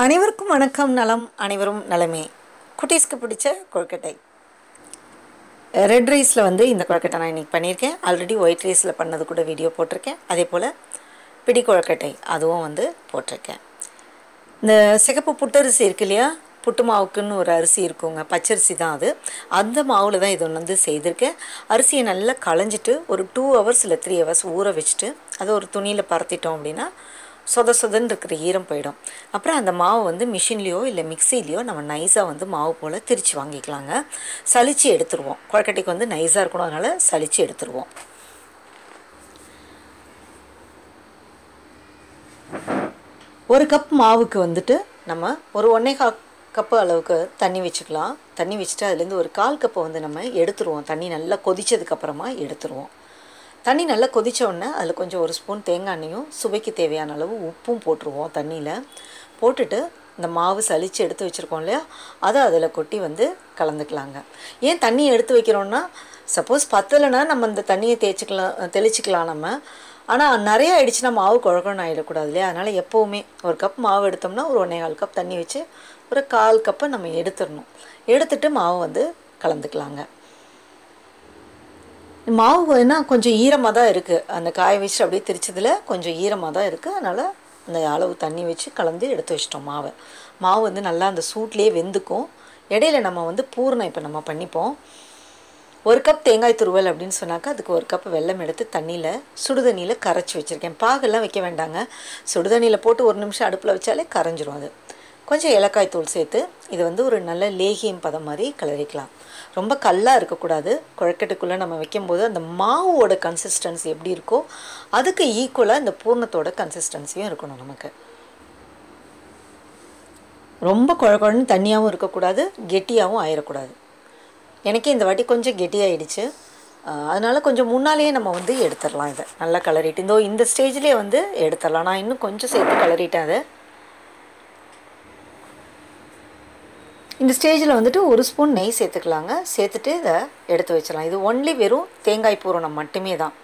அனைவருக்கும் வணக்கம். நலம், அனைவரும் நலமே. குட்டீஸ்க்கு பிடிச்ச கொழுக்கட்டை ரெட் ரைஸில் இந்த கொழுக்கட்டை நான் இன்றைக்கி பண்ணியிருக்கேன். ஆல்ரெடி ஒயிட் ரைஸில் பண்ணது கூட வீடியோ போட்டிருக்கேன். அதே போல் பிடி கொழுக்கட்டை அதுவும் போட்டிருக்கேன். இந்த சிகப்பு புட்டரிசி இருக்கு இல்லையா, புட்டு மாவுக்குன்னு ஒரு அரிசி இருக்குங்க, பச்சரிசி தான் அது. அந்த மாவில் தான் இது ஒன்று செய்திருக்கேன். அரிசியை நல்லா களைஞ்சிட்டு ஒரு 2 hours இல்லை 3 hours ஊற வச்சுட்டு அதை ஒரு துணியில் பரத்திட்டோம் அப்படின்னா சொதன்னு இருக்கிற ஈரம் போயிடும். அப்புறம் அந்த மாவு மிஷின்லேயோ இல்லை மிக்சிலேயோ நம்ம நைஸாக மாவு போல் திரித்து வாங்கிக்கலாங்க. சலிச்சு எடுத்துருவோம். கொழுக்கட்டைக்கு நைஸாக இருக்கணும், அதனால் சலிச்சு எடுத்துருவோம். ஒரு கப் மாவுக்கு நம்ம ஒரு 1.25 கப்பு அளவுக்கு தண்ணி வச்சுக்கலாம். தண்ணி வச்சுட்டு அதுலேருந்து ஒரு 1/4 கப்பை நம்ம எடுத்துருவோம். தண்ணி நல்லா கொதித்ததுக்கப்புறமா எடுத்துருவோம். தண்ணி நல்லா கொதித்த உடனே அதில் கொஞ்சம் 1 ஸ்பூன் தேங்காய் எண்ணெயும் சுவைக்கு தேவையான அளவு உப்பும் போட்டுருவோம். தண்ணியில் போட்டுட்டு இந்த மாவு சலித்து எடுத்து வச்சுருக்கோம் இல்லையா, அதை அதில் கொட்டி கலந்துக்கலாங்க. ஏன் தண்ணி எடுத்து வைக்கிறோன்னா, சப்போஸ் பத்தலைன்னா நம்ம இந்த தண்ணியை தெளிச்சிக்கலாம் நம்ம. ஆனால் நிறைய ஆகிடுச்சுன்னா மாவு குழக்கணும் ஆகிடக்கூடாது இல்லையா. அதனால் எப்போவுமே ஒரு கப் மாவு எடுத்தோம்னா ஒரு 1.25 கப் தண்ணி வச்சு ஒரு 1/4 கப்பை நம்ம எடுத்துடணும். எடுத்துட்டு மாவு கலந்துக்கலாங்க. மாவு கொஞ்சம் ஈரமாக தான் இருக்குது. அந்த காய வச்சுட்டு அப்படியே திரிச்சதில் கொஞ்சம் ஈரமாக தான் இருக்குது. அதனால் அந்த அளவு தண்ணி வச்சு கலந்து எடுத்து வச்சிட்டோம். மாவு நல்லா அந்த சூட்லேயே வெந்துக்கும். இடையில நம்ம பூரணம் இப்போ நம்ம பண்ணிப்போம். 1 கப் தேங்காய் துருவல் அப்படின்னு சொன்னாக்கா அதுக்கு 1 கப் வெல்லம் எடுத்து சுடுதண்ணியில் கரைச்சி வச்சுருக்கேன். பாகெல்லாம் வைக்க வேண்டாங்க. சுடுதண்ணியில் போட்டு 1 நிமிஷம் அடுப்பில் வச்சாலே கரைஞ்சிரும். அது கொஞ்சம் ஏலக்காய் தூள் சேர்த்து இது ஒரு நல்ல லேகியம் பதம் மாதிரி கிளறிக்கலாம். ரொம்ப கல்லாக இருக்கக்கூடாது. கொழுக்கட்டைக்குள்ளே நம்ம வைக்கும்போது அந்த மாவோட கன்சிஸ்டன்சி எப்படி இருக்கோ அதுக்கு ஈக்குவலாக இந்த பூர்ணத்தோட கன்சிஸ்டன்சியும் இருக்கணும். நமக்கு ரொம்ப குழன்னு தண்ணியாகவும் இருக்கக்கூடாது, கெட்டியாகவும் ஆயிடக்கூடாது. எனக்கே இந்த வாட்டி கொஞ்சம் கெட்டியாகிடுச்சு. அதனால் கொஞ்சம் முன்னாலேயே நம்ம எடுத்துடலாம். இதை நல்லா கலரிட்டு இந்த ஸ்டேஜ்லேயே எடுத்துடலாம். நான் இன்னும் கொஞ்சம் சேர்த்து கலரிட்டேன். அதை இந்த ஸ்டேஜில் 1 ஸ்பூன் நெய் சேர்த்துக்கலாங்க. சேர்த்துட்டு இதை எடுத்து வச்சிடலாம். இது ஒன்லி வெறும் தேங்காய் பூரணம் மட்டுமே தான்.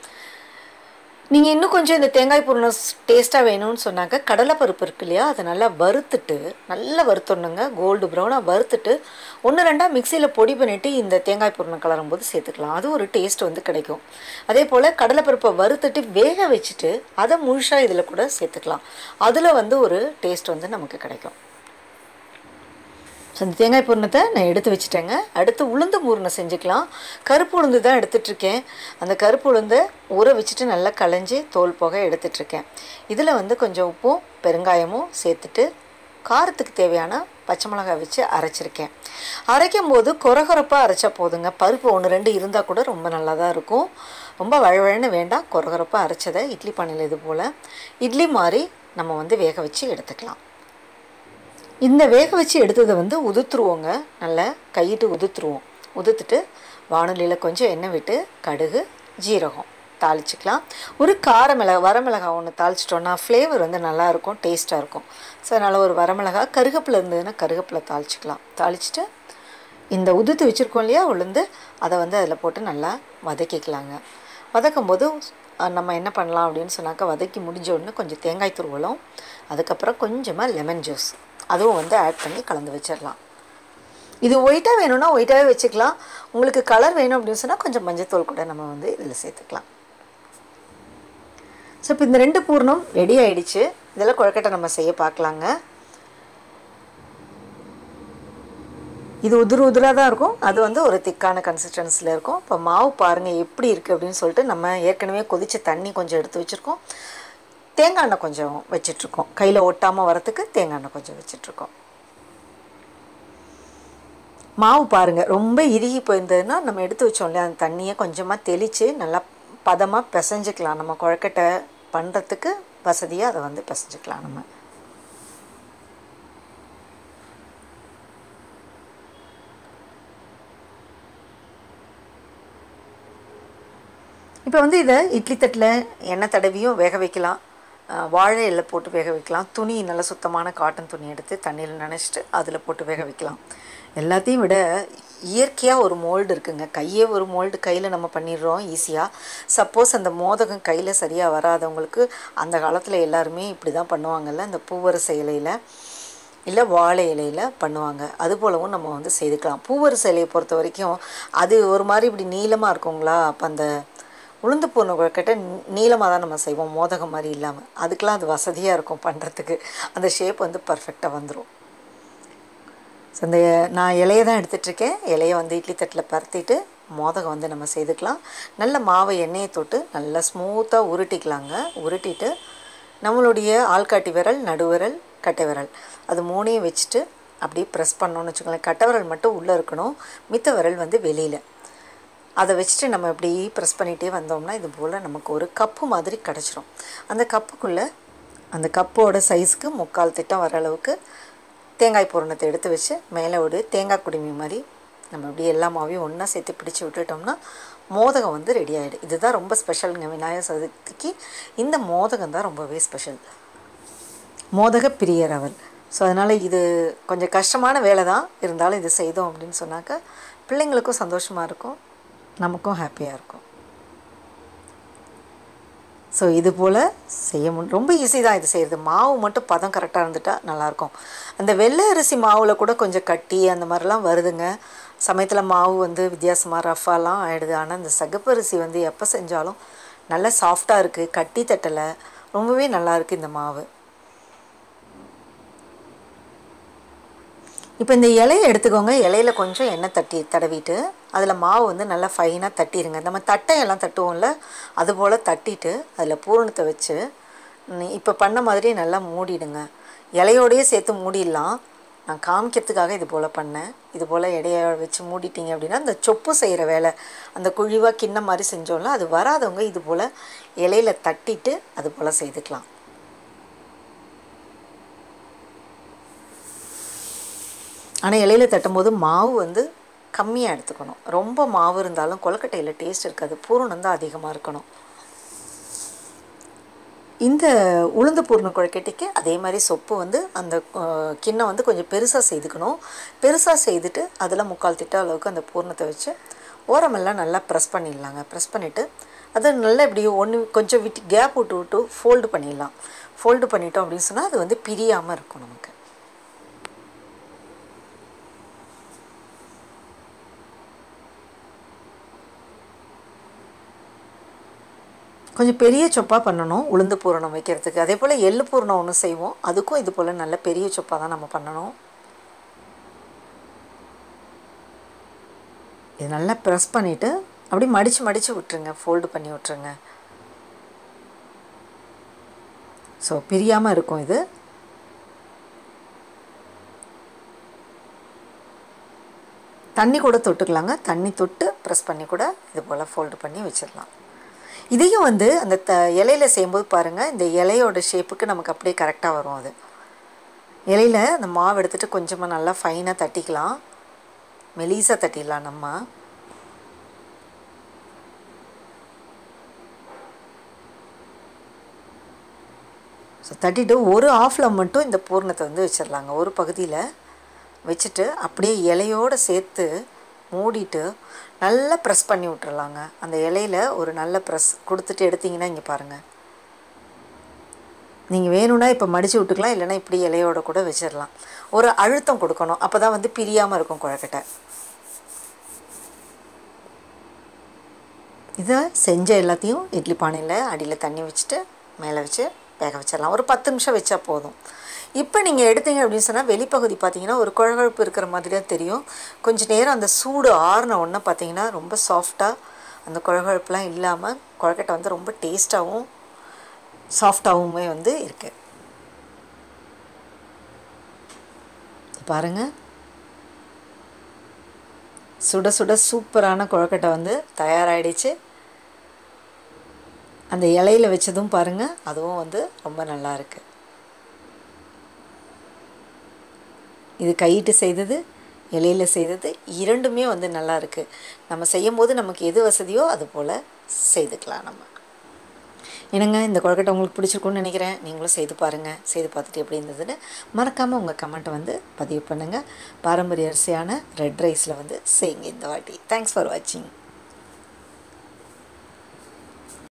நீங்கள் இன்னும் கொஞ்சம் இந்த தேங்காய் பூரணம் டேஸ்ட்டாக வேணும்னு சொன்னாக்க கடலைப்பருப்பு இருக்கு இல்லையா, அதை நல்லா வறுத்துட்டு நல்லா வறுத்துடணுங்க. கோல்டு ப்ரௌனாக வறுத்துட்டு 1-2 மிக்சியில் பொடி பண்ணிவிட்டு இந்த தேங்காய் பூரணம் கலரும் போது சேர்த்துக்கலாம். அது ஒரு டேஸ்ட் கிடைக்கும். அதே போல் கடலைப்பருப்பை வறுத்துட்டு வேக வச்சுட்டு அதை முழுசாக இதில் கூட சேர்த்துக்கலாம். அதில் ஒரு டேஸ்ட் நமக்கு கிடைக்கும். ஸோ அந்த தேங்காய் பூரணத்தை நான் எடுத்து வச்சுட்டேங்க. அடுத்து உளுந்து பூரணம் செஞ்சுக்கலாம். கருப்பு உளுந்து தான் எடுத்துகிட்ருக்கேன். அந்த கருப்பு உளுந்தை ஊற வச்சுட்டு நல்லா களைஞ்சி தோல் போக எடுத்துகிட்ருக்கேன். இதில் கொஞ்சம் உப்பும் பெருங்காயமும் சேர்த்துட்டு காரத்துக்கு தேவையான பச்சை மிளகாய் வச்சு அரைச்சிருக்கேன். அரைக்கும் போது கொரகொரப்பாக அரைச்சா போதுங்க. பருப்பு 1-2 இருந்தால் கூட ரொம்ப நல்லா தான் இருக்கும். ரொம்ப வழவழன்னு வேண்டாம். கொரகொரப்பாக அரைச்சதை இட்லி பானையில் இது போல் இட்லி மாதிரி நம்ம வேக வச்சு எடுத்துக்கலாம். இந்த வேக வச்சு எடுத்ததை உதுத்துருவோங்க. நல்லா கையிட்டு உதுத்துருவோம். உதுத்துட்டு வானொலியில் கொஞ்சம் எண்ணெய் விட்டு கடுகு ஜீரகம் தாளிச்சிக்கலாம். ஒரு வரமிளகாய் ஒன்று தாளிச்சிட்டோன்னா ஃப்ளேவர் நல்லாயிருக்கும், டேஸ்ட்டாக இருக்கும். ஸோ அதனால் ஒரு வரமிளகாய், கருகப்பில் இருந்ததுன்னா கருகப்பில் தாளிச்சிக்கலாம். தாளிச்சிட்டு இந்த உதுத்து வச்சுருக்கோம் இல்லையா உளுந்து, அதை அதில் போட்டு நல்லா வதக்கிக்கலாங்க. வதக்கும்போது நம்ம என்ன பண்ணலாம் அப்படின்னு சொன்னாக்கா, வதக்கி முடிஞ்ச உடனே கொஞ்சம் தேங்காய் துருவலும், அதுக்கப்புறம் கொஞ்சமாக லெமன் ஜூஸ் அதுவும் ஆட் பண்ணி கலந்து வச்சிடலாம். இது ஒயிட்டாக வேணும்னா ஒயிட்டாகவே வச்சுக்கலாம். உங்களுக்கு கலர் வேணும் அப்படின்னு சொன்னால் கொஞ்சம் மஞ்சத்தூள் கூட நம்ம இதில் சேர்த்துக்கலாம். ஸோ இப்போ இந்த 2 பூர்ணம் ரெடி ஆகிடுச்சு. இதெல்லாம் கொழுக்கட்டை நம்ம செய்ய பார்க்கலாங்க. இது உதிராக தான் இருக்கும். அது ஒரு திக்கான கன்சிஸ்டன்சியில் இருக்கும். இப்போ மாவு பாருங்கள் எப்படி இருக்குது அப்படின்னு சொல்லிட்டு நம்ம ஏற்கனவே கொதித்த தண்ணி கொஞ்சம் எடுத்து வச்சுருக்கோம். தேங்காய் எண்ணெய் கொஞ்சம் வச்சிட்ருக்கோம். கையில் ஒட்டாமல் வரத்துக்கு தேங்காய் எண்ணெய் கொஞ்சம் வச்சிட்ருக்கோம். மாவு பாருங்கள் ரொம்ப இறுகி போயிருந்ததுன்னா நம்ம எடுத்து வச்சோம் இல்லையா, அந்த தண்ணியை கொஞ்சமாக தெளித்து நல்லா பதமாக பிசைஞ்சிக்கலாம். நம்ம கொழுக்கட்டை பண்ணுறதுக்கு வசதியாக அதை பிசைஞ்சிக்கலாம். நம்ம இப்போ இதை இட்லி தட்டில் எண்ணெய் தடவியும் வேக வைக்கலாம். வாழை இலை போட்டு வேக வைக்கலாம். துணி நல்ல சுத்தமான காட்டன் துணி எடுத்து தண்ணியில் நனைச்சிட்டு அதில் போட்டு வேக வைக்கலாம். எல்லாத்தையும் விட இயற்கையாக ஒரு மோல்டு இருக்குங்க. கையே ஒரு மோல்டு கையில் நம்ம பண்ணிடுறோம் ஈஸியாக. சப்போஸ் அந்த மோதகம் கையில் சரியாக வராதவங்களுக்கு அந்த காலத்தில் எல்லாருமே இப்படி தான் பண்ணுவாங்கள்ல, இந்த பூவரச இலையில் இல்லை வாழை இலையில் பண்ணுவாங்க. அதுபோலவும் நம்ம வந்து செய்துக்கலாம். பூவரசு இலையை பொறுத்த வரைக்கும் அது ஒரு மாதிரி இப்படி நீளமாக இருக்குங்களா, அப்போ அந்த உளுந்து பூர்ண கொழுக்கட்டை நீளமாக தான் நம்ம செய்வோம், மோதகம் மாதிரி இல்லாமல். அதுக்கெலாம் அது வசதியாக இருக்கும் பண்ணுறதுக்கு. அந்த ஷேப் வந்து பர்ஃபெக்டாக வந்துடும். ஸோ இந்த நான் இலையை தான் எடுத்துகிட்ருக்கேன். இலையை வந்து இட்லி தட்டில் பரத்திட்டு மோதகம் வந்து நம்ம செய்துக்கலாம். நல்ல மாவை எண்ணெயை தொட்டு நல்லா ஸ்மூத்தாக உருட்டிக்கலாங்க. உருட்டிட்டு நம்மளுடைய ஆள்காட்டி விரல், நடுவிரல், கட்டை விரல் அது மூணையும் வச்சுட்டு அப்படியே ப்ரெஸ் பண்ணோன்னு வச்சுக்கோங்களேன். கட்டை விரல் மட்டும் உள்ளே இருக்கணும், மித்த விரல் வந்து வெளியில். அதை வச்சுட்டு நம்ம இப்படி ப்ரெஸ் பண்ணிகிட்டே வந்தோம்னா இது போல் நமக்கு ஒரு கப்பு மாதிரி கிடச்சிரும். அந்த கப்புக்குள்ளே அந்த கப்போட சைஸுக்கு 3/4 திட்டம் வர அளவுக்கு தேங்காய் பூரணத்தை எடுத்து வச்சு மேலே ஒரு தேங்காய் குடுமி மாதிரி நம்ம இப்படி எல்லா மாவையும் ஒன்றா சேர்த்து பிடிச்சி விட்டுட்டோம்னா மோதகம் வந்து ரெடி ஆகிடும். இதுதான் ரொம்ப ஸ்பெஷலுங்க விநாயகர் சதுர்த்திக்கு. இந்த மோதகம் தான் ரொம்பவே ஸ்பெஷல். மோதக பிரியர் அவர். ஸோ அதனால் இது கொஞ்சம் கஷ்டமான வேலை தான், இருந்தாலும் இது செய்தோம் அப்படின்னு சொன்னாக்கா பிள்ளைங்களுக்கும் சந்தோஷமாக இருக்கும், நமக்கும் ஹாப்பியாக இருக்கும். ஸோ இது போல் செய்ய ரொம்ப ஈஸி தான் இது செய்கிறது. மாவு மட்டும் பதம் கரெக்டாக இருந்துட்டால் நல்லாயிருக்கும். அந்த வெள்ளை அரிசி மாவில் கூட கொஞ்சம் கட்டி அந்த மாதிரிலாம் வருதுங்க சமயத்தில். மாவு வந்து வித்தியாசமாக ரஃபாலாம் ஆகிடுது. ஆனால் இந்த சகப்பரிசி வந்து எப்போ செஞ்சாலும் நல்லா சாஃப்டாக இருக்குது, கட்டி தட்டலை, ரொம்பவே நல்லாயிருக்கு இந்த மாவு. இப்போ இந்த இலையை எடுத்துக்கோங்க. இலையில் கொஞ்சம் எண்ணெய் தடவிட்டு அதில் மாவு வந்து நல்லா ஃபைனாக தட்டிடுங்க. நம்ம தட்டையெல்லாம் தட்டுவோம்ல, அதுபோல் தட்டிட்டு அதில் பூரணத்தை வச்சு இப்போ பண்ண மாதிரி நல்லா மூடிடுங்க. இலையோடையே சேர்த்து மூடிடலாம். நான் காமிக்கிறதுக்காக இது போல் பண்ணேன். இது போல் இலையை வச்சு மூடிட்டிங்க அப்படின்னா அந்த சொப்பு செய்கிற வேலை, அந்த குழிவாக கிண்ணம் மாதிரி செஞ்சோம்ல, அது வராதவங்க இது போல் இலையில் தட்டிட்டு அது போல் செய்துக்கலாம். ஆனால் இலையில் தட்டும்போது மாவு வந்து கம்மியாக எடுத்துக்கணும். ரொம்ப மாவு இருந்தாலும் கொழுக்கட்டையில் டேஸ்ட் இருக்காது, பூரணம் தான் அதிகமாக இருக்கணும். இந்த உளுந்து பூர்ண கொழுக்கட்டைக்கு அதே மாதிரி சொப்பு வந்து அந்த கிண்ணம் வந்து கொஞ்சம் பெருசாக செய்துக்கணும். பெருசாக செய்துட்டு அதில் 3/4 திட்டம் அளவுக்கு அந்த பூர்ணத்தை வச்சு ஓரமெல்லாம் நல்லா ப்ரெஸ் பண்ணிடலாங்க. ப்ரெஸ் பண்ணிவிட்டு அதை நல்லா இப்படி கொஞ்சம் விட்டு கேப் விட்டு ஃபோல்டு பண்ணிடலாம். ஃபோல்டு பண்ணிட்டோம் அப்படின்னு சொன்னால் அது வந்து பிரியாமல் இருக்கும். நமக்கு கொஞ்சம் பெரிய சொப்பாக பண்ணணும் உளுந்து பூரணம் வைக்கிறதுக்கு. அதே போல் எள்ளு பூரணம் ஒன்று செய்வோம், அதுக்கும் இது போல் நல்ல பெரிய சொப்பாக தான் நம்ம பண்ணணும். இது நல்லா ப்ரெஸ் பண்ணிவிட்டு அப்படி மடித்து விட்டுருங்க, ஃபோல்டு பண்ணி விட்டுருங்க. ஸோ பிரியாமல் இருக்கும். இது தண்ணி கூட தொட்டுக்கலாங்க. தண்ணி தொட்டு ப்ரெஸ் பண்ணி கூட இது போல் ஃபோல்டு பண்ணி வச்சிடலாம். இதையும் வந்து அந்த இலையில் செய்யும்போது பாருங்கள், இந்த இலையோட ஷேப்புக்கு நமக்கு அப்படியே கரெக்டாக வரும். அது இலையில் அந்த மாவு எடுத்துகிட்டு கொஞ்சமாக நல்லா ஃபைனாக தட்டிக்கலாம், மெலிசாக தட்டிடலாம் நம்ம. ஸோ தட்டிட்டு ஒரு ஆஃபில் மட்டும் இந்த பூர்ணத்தை வந்து வச்சிடலாங்க. ஒரு பகுதியில் வச்சுட்டு அப்படியே இலையோடு சேர்த்து மூடிட்டு நல்லா ப்ரெஸ் பண்ணி விட்டுறலாங்க. அந்த இலையில் ஒரு நல்ல ப்ரெஸ் கொடுத்துட்டு எடுத்திங்கன்னா இங்கே பாருங்கள், நீங்கள் வேணும்னா இப்போ மடித்து விட்டுக்கலாம், இல்லைனா இப்படி இலையோடு கூட வச்சிடலாம். ஒரு அழுத்தம் கொடுக்கணும், அப்போ தான் வந்து பிரியாமல் இருக்கும் கொழுக்கட்டை. இதை செஞ்ச எல்லாத்தையும் இட்லி பானையில் அடியில் தண்ணி வச்சுட்டு மேலே வச்சு வேக வச்சிடலாம். ஒரு 10 நிமிஷம் வச்சா போதும். இப்போ நீங்கள் எடுத்தீங்க அப்படின்னு சொன்னால் வெளிப்பகுதி பார்த்தீங்கன்னா ஒரு குழகுழப்பு இருக்கிற மாதிரி தான் தெரியும். கொஞ்சம் நேரம் அந்த சூடு ஆறின உடனே பார்த்தீங்கன்னா ரொம்ப சாஃப்டாக, அந்த குழகுழப்புலாம் இல்லாமல் கொழுக்கட்டை வந்து ரொம்ப டேஸ்ட்டாகவும் சாஃப்டாகவுமே வந்து இருக்குது. பாருங்கள், சுட சுட சூப்பரான கொழுக்கட்டை வந்து தயாராகிடுச்சு. அந்த இலையில் வச்சதும் பாருங்கள், அதுவும் வந்து ரொம்ப நல்லா இருக்குது. இது கையிட்டு செய்தது, இலையில் செய்தது, இரண்டுமே வந்து நல்லா இருக்குது. நம்ம செய்யும் போது நமக்கு எது வசதியோ அது போல் செய்துக்கலாம் நம்ம. என்னங்க, இந்த கொழுக்கட்டை உங்களுக்கு பிடிச்சிருக்குன்னு நினைக்கிறேன். நீங்களும் செய்து பாருங்கள். செய்து பார்த்துட்டு எப்படி இருந்ததுன்னு மறக்காமல் உங்கள் கமெண்ட்டை வந்து பதிவு பண்ணுங்கள். பாரம்பரிய அரிசியான ரெட் ரைஸில் வந்து செய்யுங்க இந்த வாட்டி. தேங்க்ஸ் ஃபார் வாட்சிங்.